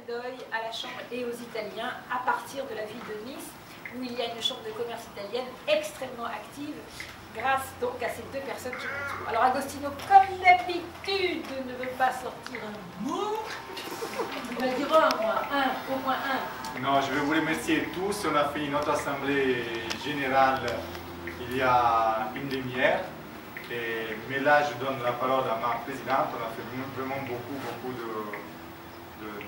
d'œil à la Chambre et aux Italiens à partir de la ville de Nice, où il y a une chambre de commerce italienne extrêmement active, grâce donc à ces deux personnes qui m'entourent. Alors Agostino, comme d'habitude, ne veut pas sortir un mot. Il va dire au moins un. Non, je vais vous remercier tous. On a fait notre assemblée générale il y a une demi-heure. Mais là, je donne la parole à ma présidente. On a fait vraiment beaucoup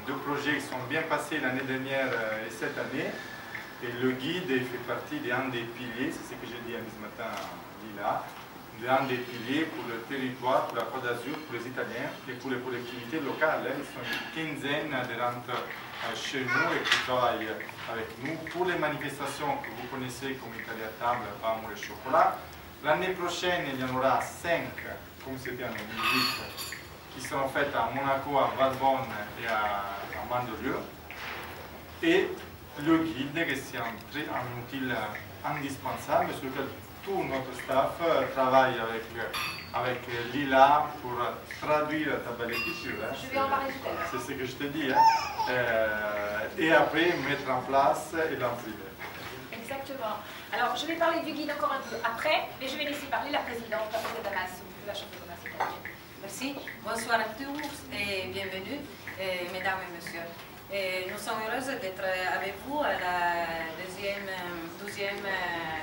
de projets qui sont bien passés l'année dernière et cette année. Et le guide fait partie d'un des piliers, c'est ce que j'ai dit ce matin là, d'un des piliers pour le territoire, pour la Côte d'Azur, pour les Italiens et pour les collectivités locales. Ils sont une quinzaine de rentrent chez nous et qui travaillent avec nous pour les manifestations que vous connaissez comme Italie à table, pain et chocolat. L'année prochaine, il y en aura 5, comme c'était en 2008, qui seront faites à Monaco, à Valbonne et à Mandelieu. Et le guide, qui c'est un outil indispensable sur lequel tout notre staff travaille avec Lila pour traduire ta belle écriture. Je vais en parler tout à l'heure. C'est ce que je te dis. Et après, mettre en place et l'imprimer. Exactement. Alors, je vais parler du guide encore un peu après, mais je vais laisser parler la présidente de la Chambre de commerce italienne. Merci. Bonsoir à tous et bienvenue, mesdames et messieurs. Et nous sommes heureuses d'être avec vous à la deuxième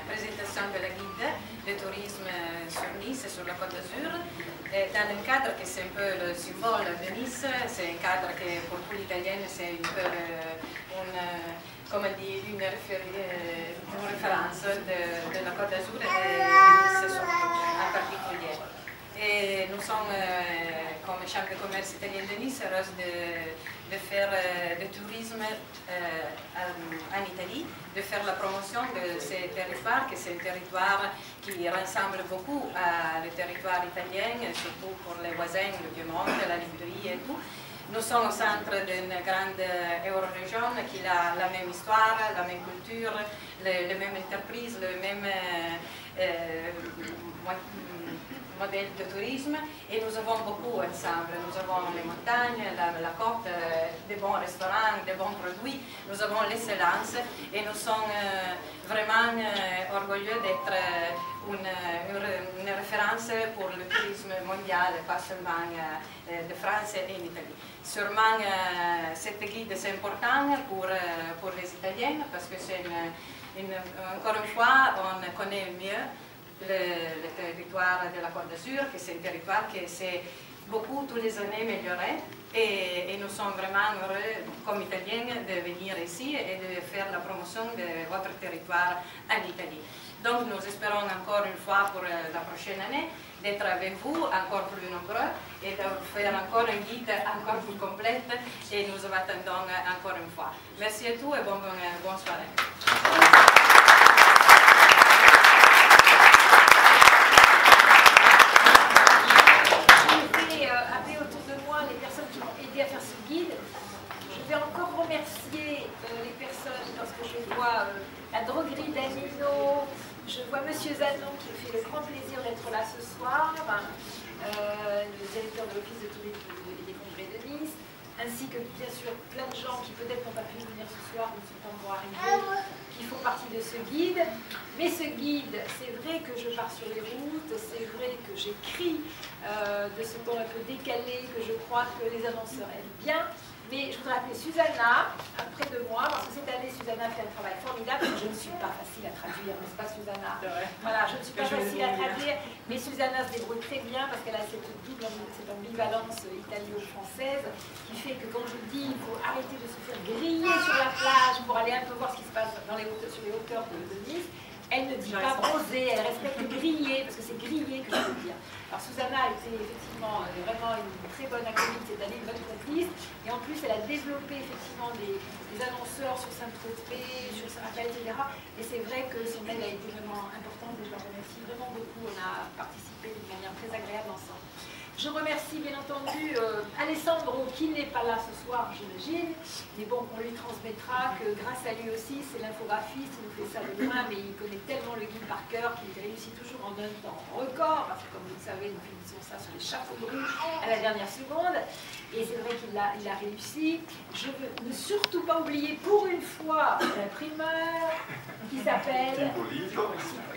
présentation de la guide de tourisme sur Nice et sur la Côte d'Azur. Dans un cadre qui c'est un peu le symbole de Nice, c'est un cadre qui pour tous les Italiens c'est un peu une référence de la Côte d'Azur et de Nice surtout, en particulier. Et nous sommes, comme Chambre de commerce italienne de Nice, heureuses de faire du tourisme en Italie, de faire la promotion de ces territoires, qui c'est un territoire qui ressemble beaucoup au territoire italien, surtout pour les voisins, le Piémont, la Ligurie et tout. Nous sommes au centre d'une grande euro-région qui a la même histoire, la même culture, les mêmes entreprises, le même modèle de tourisme et nous avons beaucoup ensemble. Nous avons les montagnes, la côte, des bons restaurants, des bons produits, nous avons l'excellence et nous sommes vraiment orgueilleux d'être une référence pour le tourisme mondial, pas seulement de France et d'Italie. Sûrement, cette guide c'est important pour les Italiens parce que c'est encore une fois, on connaît mieux le territoire de la Côte d'Azur, que c'est un territoire qui s'est beaucoup tous les années amélioré et nous sommes vraiment heureux comme Italiens de venir ici et de faire la promotion de votre territoire en Italie. Donc nous espérons encore une fois pour la prochaine année d'être avec vous encore plus nombreux et de faire encore un guide encore plus complète et nous vous attendons encore une fois. Merci à tous et bonne soirée. Appeler autour de moi les personnes qui m'ont aidé à faire ce guide. Je vais encore remercier les personnes parce que je vois la droguerie d'Anino, je vois Monsieur Zanon qui me fait le grand plaisir d'être là ce soir, le directeur de l'Office de tourisme et des congrès de Nice, ainsi que bien sûr plein de gens qui peut-être n'ont pas pu venir ce soir, ne sont pas encore arrivés, qui font partie de ce guide. Mais ce guide, c'est vrai que je pars sur les routes, c'est vrai que j'écris de ce ton un peu décalé, que je crois que les annonceurs aiment bien. Mais je voudrais appeler Susanna, près de moi, parce que cette année, Susanna fait un travail formidable. Je ne suis pas facile à traduire, n'est-ce pas, Susanna? Voilà, je ne suis pas facile à traduire, mais Susanna se débrouille très bien parce qu'elle a cette ambivalence italo-française qui fait que, quand je dis, il faut arrêter de se faire griller sur la plage pour aller un peu voir ce qui se passe sur les hauteurs de Nice. Elle ne dit pas bronzer, elle respecte griller, parce que c'est griller que je veux dire. Alors Susanna a été effectivement vraiment une très bonne acolyte cette année, une bonne complice, et en plus elle a développé effectivement des annonceurs sur Saint-Tropez, sur Saint-Raphaël, etc. Et c'est vrai que son aide a été vraiment importante et je la remercie vraiment beaucoup, on a participé d'une manière très agréable ensemble. Je remercie bien entendu Alessandro qui n'est pas là ce soir, j'imagine, mais bon, on lui transmettra que grâce à lui aussi, c'est l'infographiste, il nous fait ça de loin, mais il connaît tellement le guide par cœur qu'il réussit toujours en un temps record, parce que comme vous le savez, nous finissons ça sur les chapeaux de roue à la dernière seconde, et c'est vrai qu'il a réussi. Je veux ne surtout pas oublier pour une fois l'imprimeur qui s'appelle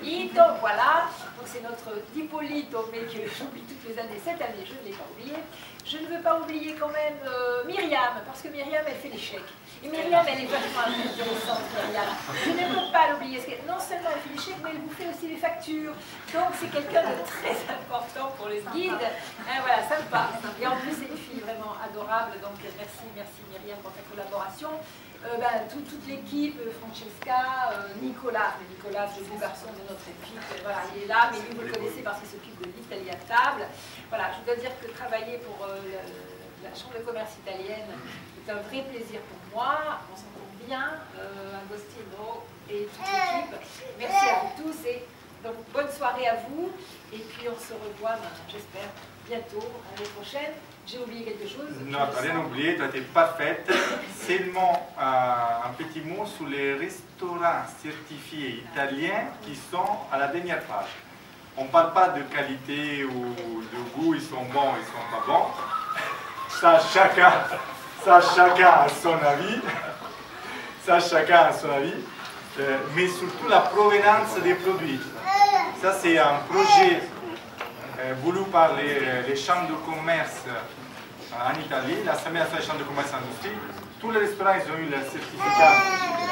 Hippolito, voilà. Donc c'est notre Hippolito, mais que j'oublie toutes les années. Cette année, je ne l'ai pas oublié. Je ne veux pas oublier quand même Myriam, parce que Myriam, elle fait les chèques. Et Myriam, elle est vachement intéressante, Myriam. Je ne peux pas l'oublier. Non seulement elle fait les chèques, mais elle vous fait aussi les factures. Donc c'est quelqu'un de très important pour le guide. Hein, voilà, sympa. Et en plus, c'est une fille vraiment adorable. Donc merci Myriam pour ta collaboration. Toute l'équipe, Francesca, Nicolas, c'est le beau garçon de notre équipe, voilà, il est là, mais lui vous le connaissez parce qu'il s'occupe de l'Italie à table. Voilà, je dois dire que travailler pour la Chambre de commerce italienne est un vrai plaisir pour moi, on s'entend bien, Agostino et toute l'équipe. Merci à vous tous et donc bonne soirée à vous, et puis on se revoit, j'espère, bientôt, l'année prochaine. J'ai oublié quelque chose? Non, tu n'as rien oublié, tu as été parfaite. Seulement un petit mot sur les restaurants certifiés italiens qui sont à la dernière page. On ne parle pas de qualité ou de goût, ils sont bons, ils ne sont pas bons. Ça, chacun a son avis. Ça, chacun a son avis. Mais surtout la provenance des produits. Ça, c'est un projet voulu par les chambres de commerce en Italie, l'Assemblée nationale des chambres de commerce et d'industrie. Tous les restaurants ils ont eu le certificat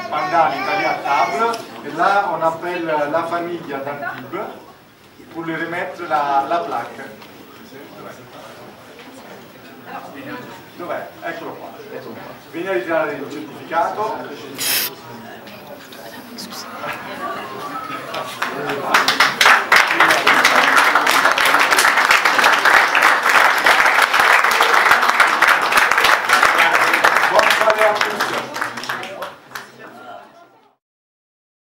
pendant l'Italie à table. Et là, on appelle la famille d'Antibes pour lui remettre la plaque. Dov'è? Eccolo qua. Vieni a ritirare il certificato.